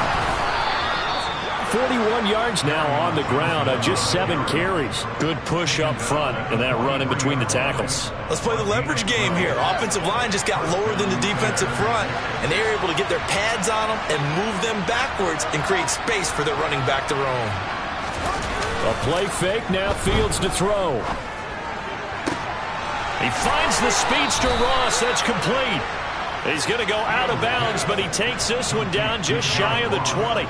41 yards now on the ground on just 7 carries. Good push up front and that run in between the tackles. Let's play the leverage game here. Offensive line just got lower than the defensive front, and they were able to get their pads on them and move them backwards and create space for their running back to roam. A play fake, now Fields to throw. He finds the speedster Ross. That's complete. He's going to go out of bounds, but he takes this one down just shy of the 20.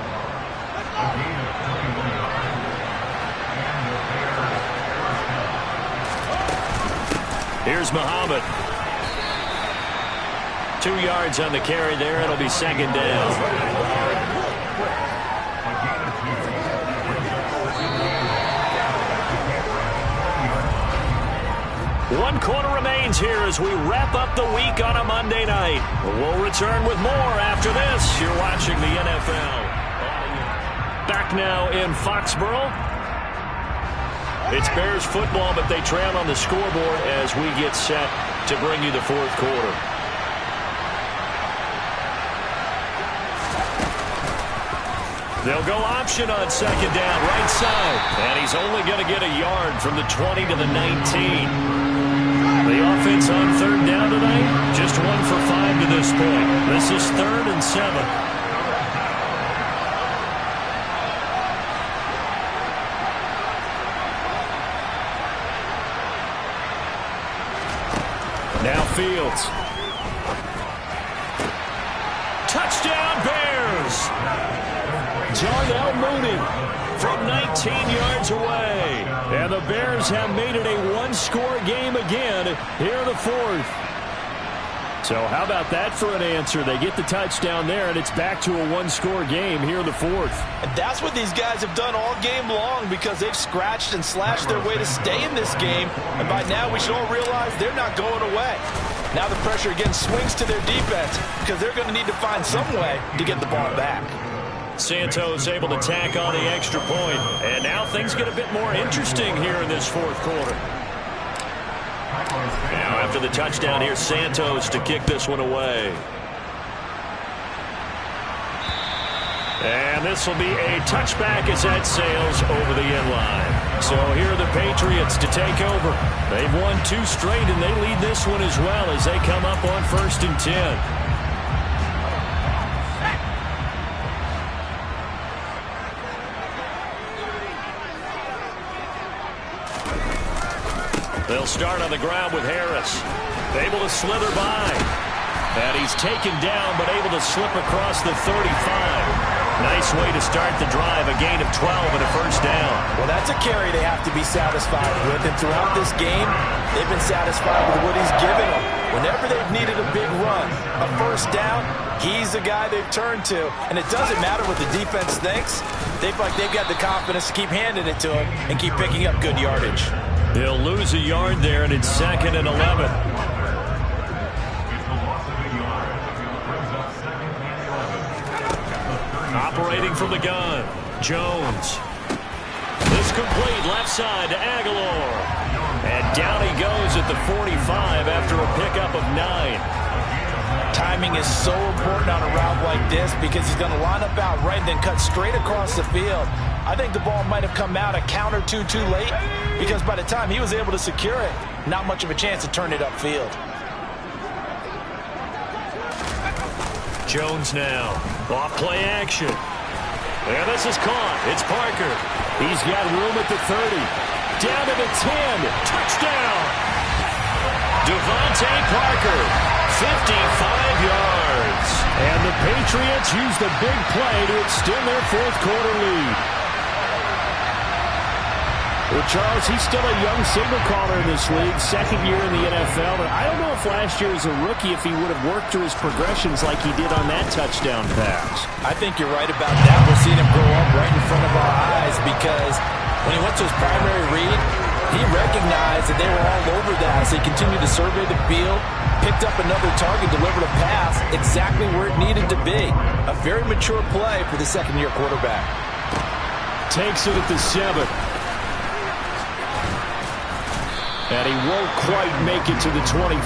Here's Muhammad. 2 yards on the carry there. It'll be second down. One quarter remains here as we wrap up the week on a Monday night. We'll return with more after this. You're watching the NFL. Back now in Foxborough. It's Bears football, but they trail on the scoreboard as we get set to bring you the fourth quarter. They'll go option on second down, right side. And he's only going to get a yard from the 20 to the 19. The offense on third down tonight, just 1 for 5 to this point. This is 3rd and 7. Now Fields. Touchdown Bears! Darnell Mooney from 19 yards away. And the Bears have made it a one-score game again here in the fourth. So how about that for an answer? They get the touchdown there, and it's back to a one-score game here in the fourth. And that's what these guys have done all game long because they've scratched and slashed their way to stay in this game. And by now we should all realize they're not going away. Now the pressure again swings to their defense because they're going to need to find some way to get the ball back. Santos able to tack on the extra point. And now things get a bit more interesting here in this fourth quarter. Now after the touchdown, here's Santos to kick this one away. And this will be a touchback as that sails over the end line. So here are the Patriots to take over. They've won 2 straight, and they lead this one as well as they come up on 1st and 10. They'll start on the ground with Harris. Able to slither by. And he's taken down, but able to slip across the 35. Nice way to start the drive. A gain of 12 and a first down. Well, that's a carry they have to be satisfied with. And throughout this game, they've been satisfied with what he's given them. Whenever they've needed a big run, a first down, he's the guy they've turned to. And it doesn't matter what the defense thinks. They feel like they've got the confidence to keep handing it to him and keep picking up good yardage. They'll lose a yard there, and it's 2nd and 11. Operating from the gun, Jones. This complete left side to Aguilar. And down he goes at the 45 after a pickup of 9. Timing is so important on a route like this because he's going to line up out right and then cut straight across the field. I think the ball might have come out a count or two too late because by the time he was able to secure it, not much of a chance to turn it upfield. Jones now. Off play action. And this is caught. It's Parker. He's got room at the 30. Down to the 10. Touchdown. Devontae Parker. 55 yards. And the Patriots use the big play to extend their fourth quarter lead. Well, Charles, he's still a young signal caller in this league, 2nd year in the NFL. And I don't know if last year as a rookie if he would have worked through his progressions like he did on that touchdown pass. I think you're right about that. We're seeing him grow up right in front of our eyes because when he went to his primary read, he recognized that they were all over that. So he continued to survey the field, picked up another target, delivered a pass exactly where it needed to be. A very mature play for the 2nd-year quarterback. Takes it at the 7. And he won't quite make it to the 25.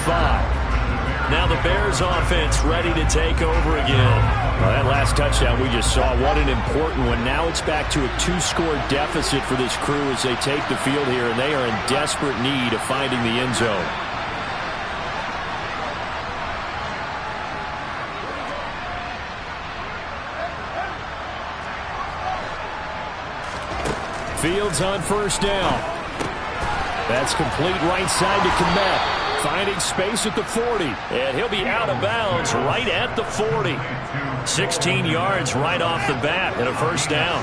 Now the Bears offense ready to take over again. Well, that last touchdown we just saw, what an important one. Now it's back to a 2-score deficit for this crew as they take the field here, and they are in desperate need of finding the end zone. Fields on first down. That's complete right side to Kmet. Finding space at the 40. And he'll be out of bounds right at the 40. 16 yards right off the bat and a first down.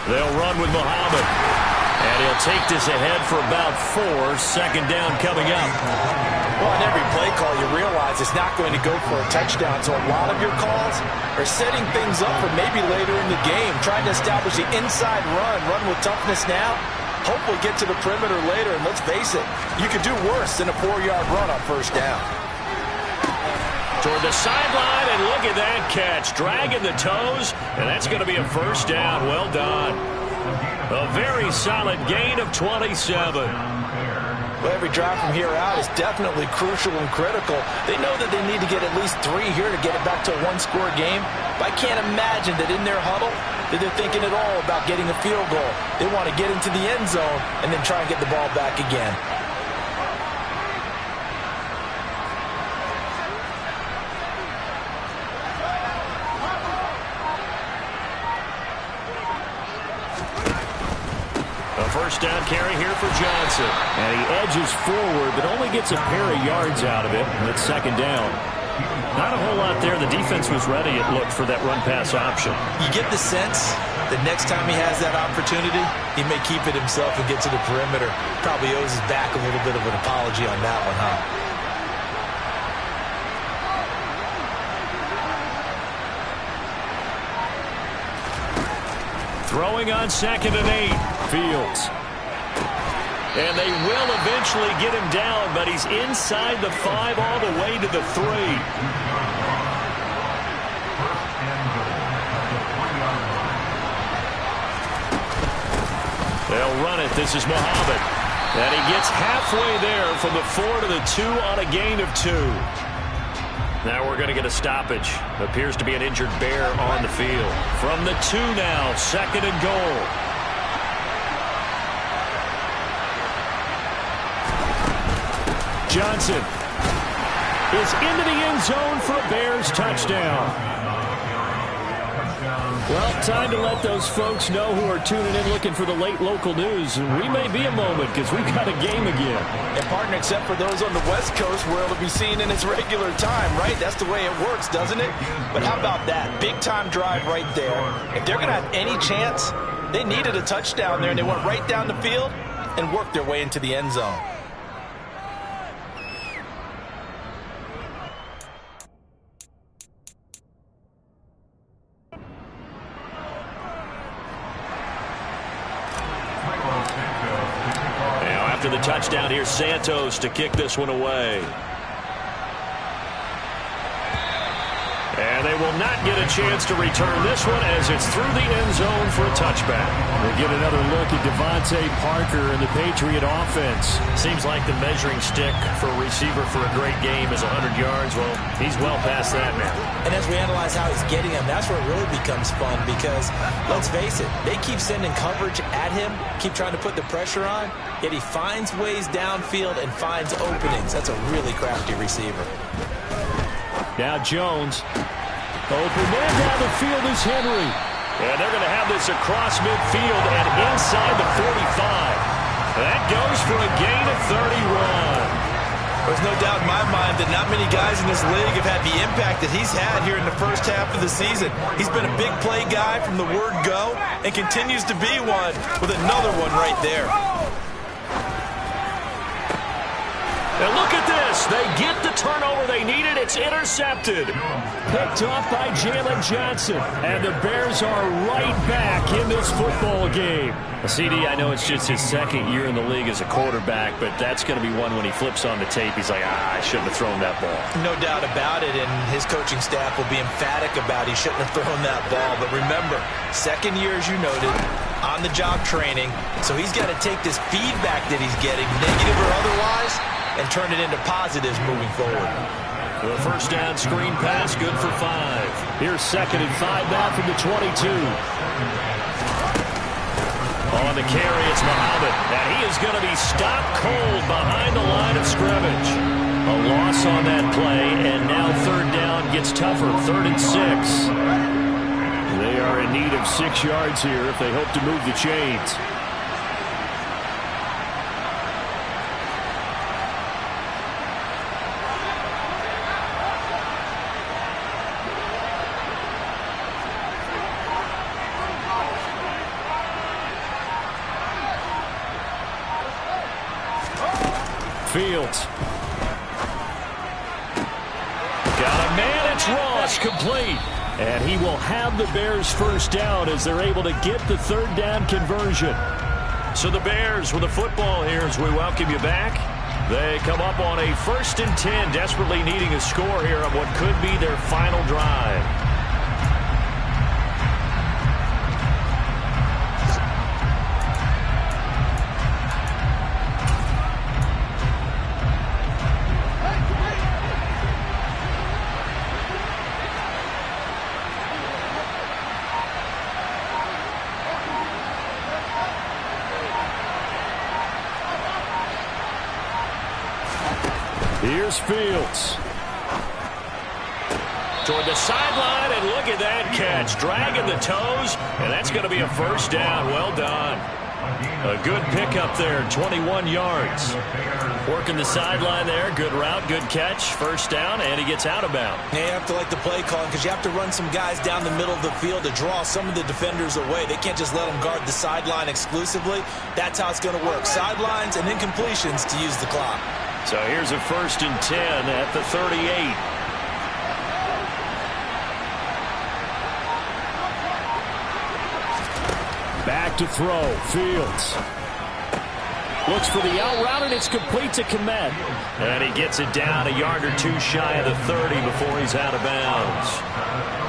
They'll run with Muhammad. And he'll take this ahead for about 4. Second down coming up. Well, on every play call, you realize it's not going to go for a touchdown. So a lot of your calls are setting things up for maybe later in the game, trying to establish the inside run with toughness now. Hopefully get to the perimeter later, and let's face it, you could do worse than a 4-yard run on first down. Toward the sideline, and look at that catch. Dragging the toes, and that's going to be a first down. Well done. A very solid gain of 27. Well, every drive from here out is definitely crucial and critical. They know that they need to get at least 3 here to get it back to a 1-score game. But I can't imagine that in their huddle that they're thinking at all about getting a field goal. They want to get into the end zone and then try and get the ball back again. First down carry here for Johnson. And he edges forward, but only gets a pair of yards out of it. And it's second down. Not a whole lot there. The defense was ready, it looked, for that run-pass option. You get the sense that next time he has that opportunity, he may keep it himself and get to the perimeter. Probably owes his back a little bit of an apology on that one, huh? Throwing on 2nd and 8. Fields. And they will eventually get him down, but he's inside the 5 all the way to the 3. They'll run it. This is Muhammad. And he gets halfway there from the 4 to the 2 on a gain of 2. Now we're going to get a stoppage. Appears to be an injured bear on the field. From the 2 now, 2nd and goal. Johnson is into the end zone for a Bears touchdown. Well, time to let those folks know who are tuning in looking for the late local news. We may be a moment because we've got a game again. And partner, except for those on the West Coast where it'll be seen in its regular time, right? That's the way it works, doesn't it? But how about that? Big-time drive right there. If they're going to have any chance, they needed a touchdown there, and they went right down the field and worked their way into the end zone. After the touchdown, here's Santos to kick this one away. And they will not get a chance to return this one as it's through the end zone for a touchback. We'll get another look at Devontae Parker and the Patriot offense. Seems like the measuring stick for a receiver for a great game is 100 yards. Well, he's well past that now. And as we analyze how he's getting them, that's where it really becomes fun because, let's face it, they keep sending coverage at him, keep trying to put the pressure on, yet he finds ways downfield and finds openings. That's a really crafty receiver. Now Jones. Open man down the field is Henry. And they're going to have this across midfield and inside the 45. That goes for a gain of 31. There's no doubt in my mind that not many guys in this league have had the impact that he's had here in the first half of the season. He's been a big play guy from the word go and continues to be one with another one right there. And look at this. They get the turnover they needed. It's intercepted. Picked off by Jalen Johnson. And the Bears are right back in this football game. CD, I know it's just his second year in the league as a quarterback, but that's going to be one when he flips on the tape. He's like, I shouldn't have thrown that ball. No doubt about it, and his coaching staff will be emphatic about he shouldn't have thrown that ball. But remember, second year, as you noted, on-the-job training, so he's got to take this feedback that he's getting, negative or otherwise, and turn it into positives moving forward. The first down screen pass, good for 5. Here's 2nd and 5 now from the 22. On the carry, it's Muhammad, and he is going to be stopped cold behind the line of scrimmage. A loss on that play, and now 3rd down gets tougher, 3rd and 6. They are in need of 6 yards here if they hope to move the chains. Fields. Got a man, it's Ross, complete. And he will have the Bears first down as they're able to get the 3rd down conversion. So the Bears with the football here as we welcome you back. They come up on a 1st and 10, desperately needing a score here on what could be their final drive. Here's Fields. Toward the sideline, and look at that catch. Dragging the toes, and that's going to be a first down. Well done. A good pickup there, 21 yards. Working the sideline there. Good route, good catch. First down, and he gets out of bounds. Yeah, you have to like the play calling because you have to run some guys down the middle of the field to draw some of the defenders away. They can't just let them guard the sideline exclusively. That's how it's going to work. Sidelines and incompletions to use the clock. So here's a 1st and 10 at the 38. Back to throw. Fields. Looks for the out route, and it's complete to Kmet. And he gets it down a yard or 2 shy of the 30 before he's out of bounds.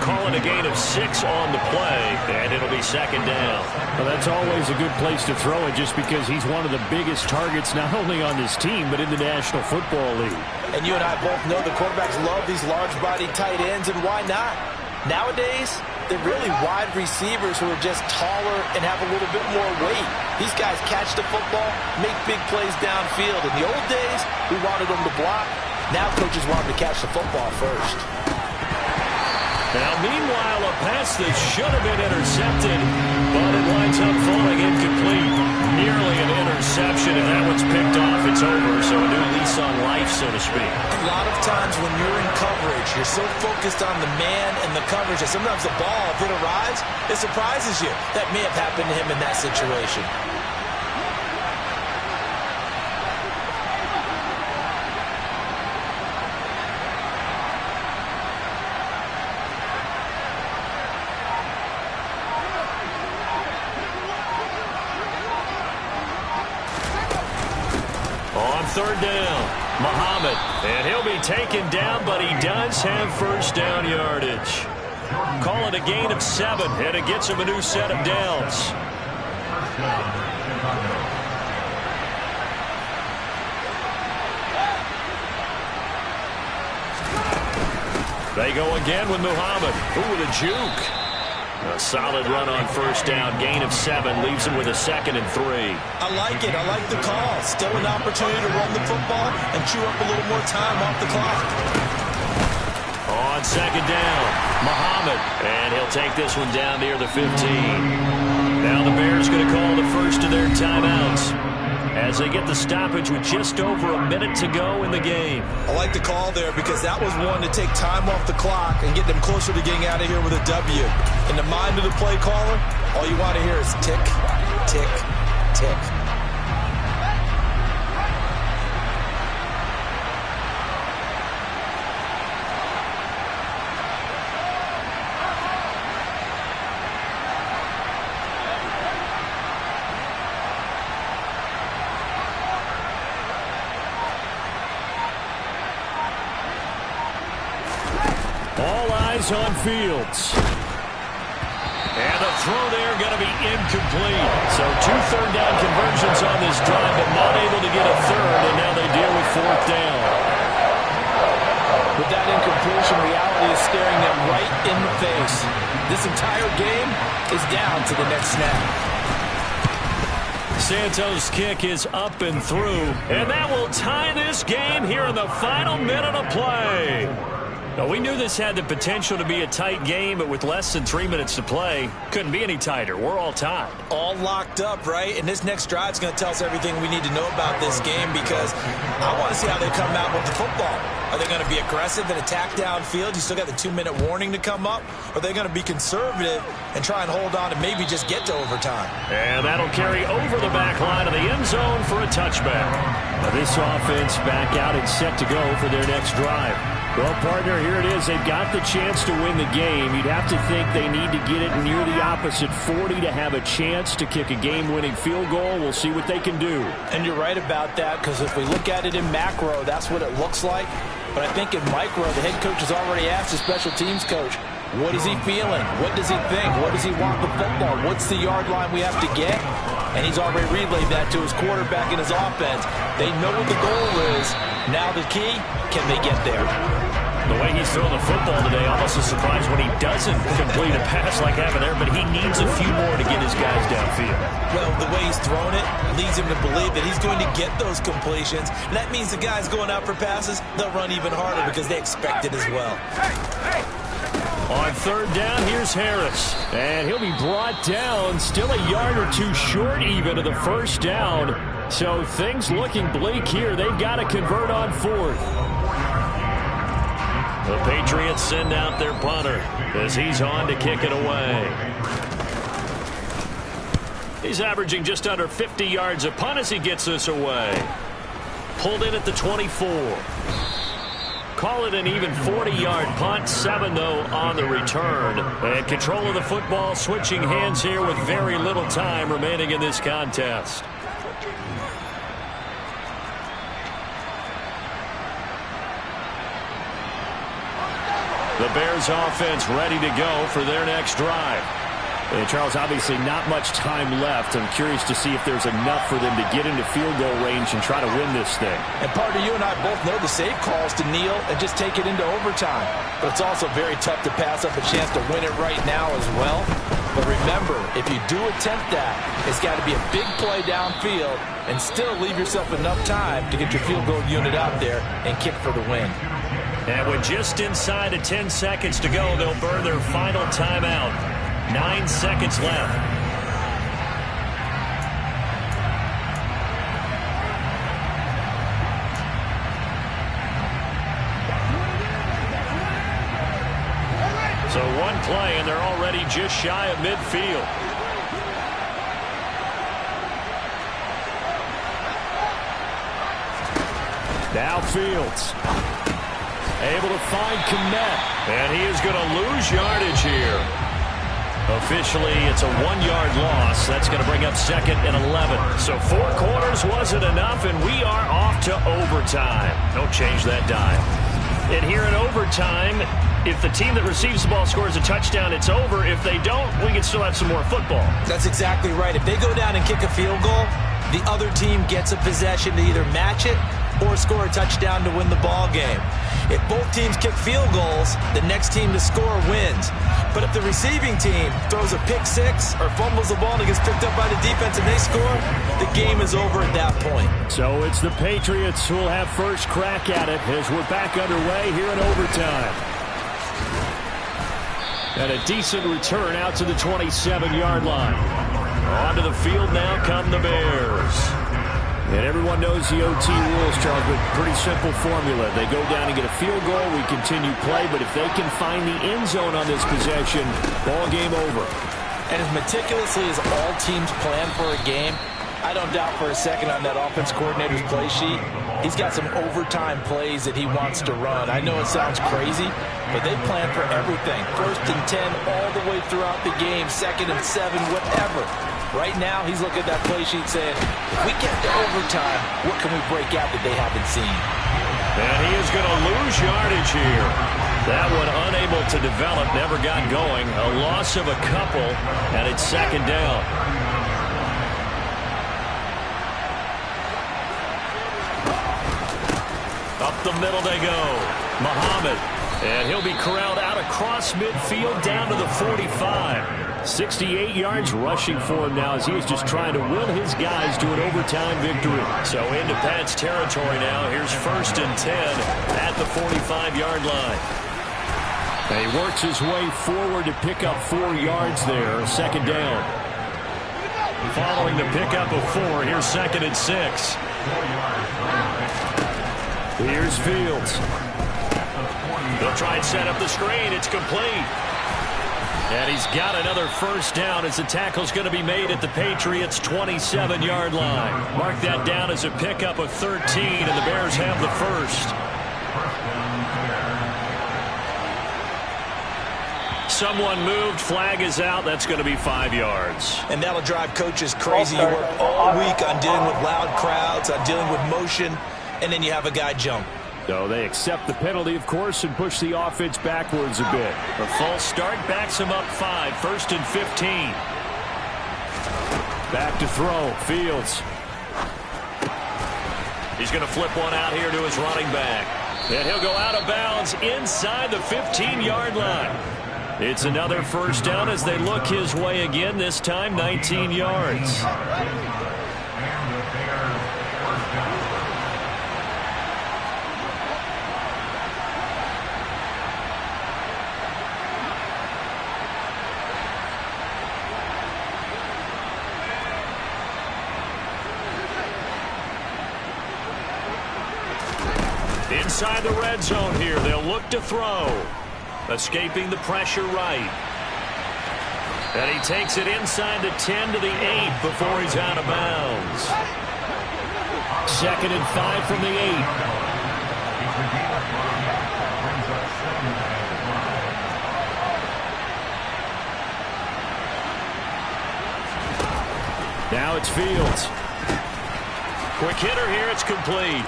Calling a gain of 6 on the play, and it'll be 2nd down. Well, that's always a good place to throw it just because he's one of the biggest targets not only on this team but in the National Football League. And you and I both know the quarterbacks love these large-body tight ends, and why not? Nowadays, they're really wide receivers who are just taller and have a little bit more weight. These guys catch the football, make big plays downfield. In the old days, we wanted them to block. Now coaches want them to catch the football first. Now, meanwhile, a pass that should have been intercepted, but it winds up falling incomplete. Nearly an interception. If that one's picked off, it's over. So a new lease on life, so to speak. A lot of times when you're in coverage, you're so focused on the man and the coverage that sometimes the ball, if it arrives, it surprises you. That may have happened to him in that situation. On 3rd down, Muhammad, and he'll be taken down, but he does have first down yardage. Call it a gain of 7, and it gets him a new set of downs. They go again with Muhammad. Ooh, with a juke. A solid run on first down. Gain of 7 leaves him with a 2nd and 3. I like it. I like the call. Still an opportunity to run the football and chew up a little more time off the clock. On 2nd down, Muhammad. And he'll take this one down near the 15. Now the Bears going to call the first of their timeouts as they get the stoppage with just over a minute to go in the game. I like the call there because that was one to take time off the clock and get them closer to getting out of here with a W. In the mind of the play caller, all you want to hear is tick, tick, tick. is on Fields. And the throw there going to be incomplete. So 2 third-down conversions on this drive, but not able to get a third, and now they deal with 4th down. With that incompletion, reality is staring them right in the face. This entire game is down to the next snap. Santos' kick is up and through, and that will tie this game here in the final minute of play. Now, we knew this had the potential to be a tight game, but with less than 3 minutes to play, couldn't be any tighter. We're all tied. All locked up, right? And this next drive is going to tell us everything we need to know about this game, because I want to see how they come out with the football. Are they going to be aggressive and attack downfield? You still got the 2-minute warning to come up. Or are they going to be conservative and try and hold on and maybe just get to overtime? And that'll carry over the back line of the end zone for a touchback. Now this offense back out and set to go for their next drive. Well, partner, here it is. They've got the chance to win the game. You'd have to think they need to get it near the opposite 40 to have a chance to kick a game-winning field goal. We'll see what they can do. And you're right about that, because if we look at it in macro, that's what it looks like. But I think in micro, the head coach has already asked the special teams coach, what is he feeling? What does he think? What does he want the football? What's the yard line we have to get? And he's already relayed that to his quarterback and his offense. They know what the goal is. Now the key, can they get there? The way he's throwing the football today, almost a surprise when he doesn't complete a pass like having there, but he needs a few more to get his guys downfield. Well, the way he's throwing it leads him to believe that he's going to get those completions. And that means the guys going out for passes, they'll run even harder because they expect it as well. On 3rd down, here's Harris. And he'll be brought down, still a yard or two short even of the 1st down. So things looking bleak here. They've got to convert on 4th. The Patriots send out their punter as he's on to kick it away. He's averaging just under 50 yards a punt as he gets this away. Pulled in at the 24. Call it an even 40-yard punt, 7 though on the return. And control of the football switching hands here with very little time remaining in this contest. The Bears offense ready to go for their next drive. And Charles, obviously not much time left. I'm curious to see if there's enough for them to get into field goal range and try to win this thing. And partner, you and I both know the safe calls to kneel and just take it into overtime. But it's also very tough to pass up a chance to win it right now as well. But remember, if you do attempt that, it's got to be a big play downfield and still leave yourself enough time to get your field goal unit out there and kick for the win. And with just inside of 10 seconds to go, they'll burn their final timeout. 9 seconds left. So one play, and they're already just shy of midfield. Now Fields. Able to find Kmet. And he is going to lose yardage here. Officially, it's a 1-yard loss. That's going to bring up 2nd and 11. So 4 quarters wasn't enough, and we are off to overtime. Don't change that dime. And here in overtime, if the team that receives the ball scores a touchdown, it's over. If they don't, we can still have some more football. That's exactly right. If they go down and kick a field goal, the other team gets a possession to either match it or score a touchdown to win the ball game. If both teams kick field goals, the next team to score wins. But if the receiving team throws a pick six or fumbles the ball and it gets picked up by the defense and they score, the game is over at that point. So it's the Patriots who will have first crack at it as we're back underway here in overtime. And a decent return out to the 27-yard line. Onto the field now come the Bears. And everyone knows the OT rules, Charles, but pretty simple formula. They go down and get a field goal, we continue play, but if they can find the end zone on this possession, ball game over. And as meticulously as all teams plan for a game, I don't doubt for a second on that offense coordinator's play sheet, he's got some overtime plays that he wants to run. I know it sounds crazy, but they plan for everything. 1st and 10 all the way throughout the game, 2nd and 7, whatever. Right now, he's looking at that play sheet saying, if we get to overtime, what can we break out that they haven't seen? And he is going to lose yardage here. That one unable to develop, never got going. A loss of a couple, and it's second down. Up the middle they go. Muhammad. And he'll be corralled out across midfield down to the 45. 68 yards rushing for him now as he is just trying to will his guys to an overtime victory. So into Pat's territory now. Here's 1st and 10 at the 45-yard line. And he works his way forward to pick up 4 yards there. Second down. Following the pickup of 4, here's 2nd and 6. Here's Fields. They'll try and set up the screen. It's complete. And he's got another first down as the tackle's going to be made at the Patriots' 27-yard line. Mark that down as a pickup of 13, and the Bears have the first. Someone moved. Flag is out. That's going to be 5 yards. And that'll drive coaches crazy. You work all week on dealing with loud crowds, on dealing with motion, and then you have a guy jump. So they accept the penalty, of course, and push the offense backwards a bit. The false start backs him up 5. 1st and 15. Back to throw. Fields. He's going to flip one out here to his running back. And he'll go out of bounds inside the 15-yard line. It's another first down as they look his way again, this time 19 yards. Inside the red zone here, they'll look to throw. Escaping the pressure right. And he takes it inside the 10 to the 8 before he's out of bounds. 2nd and 5 from the 8. Now it's Fields. Quick hitter here, it's complete.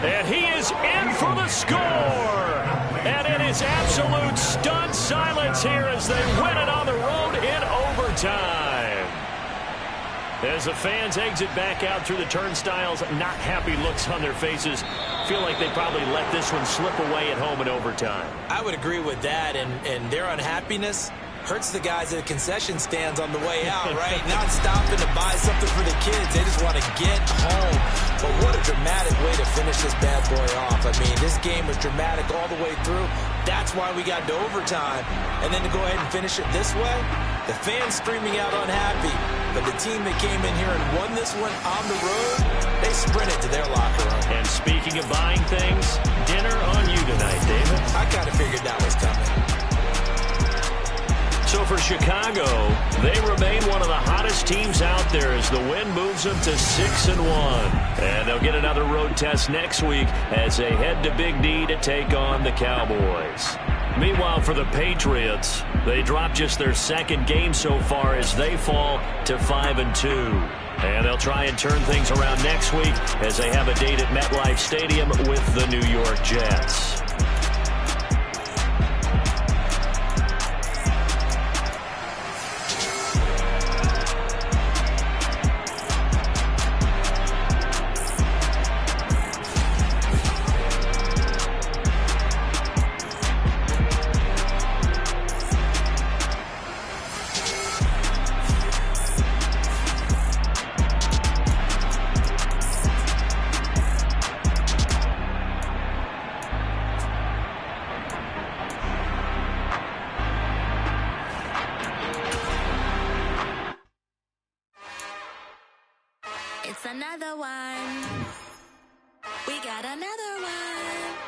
And he is in for the score. And it is absolute stunned silence here as they win it on the road in overtime. As the fans exit back out through the turnstiles, not happy looks on their faces. Feel like they probably let this one slip away at home in overtime. I would agree with that, and their unhappiness hurts the guys at the concession stands on the way out, right? Not stopping to buy something for the kids. They just want to get home. But what a dramatic way to finish this bad boy off. I mean, this game was dramatic all the way through. That's why we got to overtime. And then to go ahead and finish it this way, the fans screaming out unhappy. But the team that came in here and won this one on the road, they sprinted to their locker room. And speaking of buying things, dinner on you tonight, David. I kind of figured that was coming. So for Chicago, they remain one of the hottest teams out there as the win moves them to 6-1. And they'll get another road test next week as they head to Big D to take on the Cowboys. Meanwhile, for the Patriots, they dropped just their 2nd game so far as they fall to 5-2. And they'll try and turn things around next week as they have a date at MetLife Stadium with the New York Jets. It's another one. We got another one.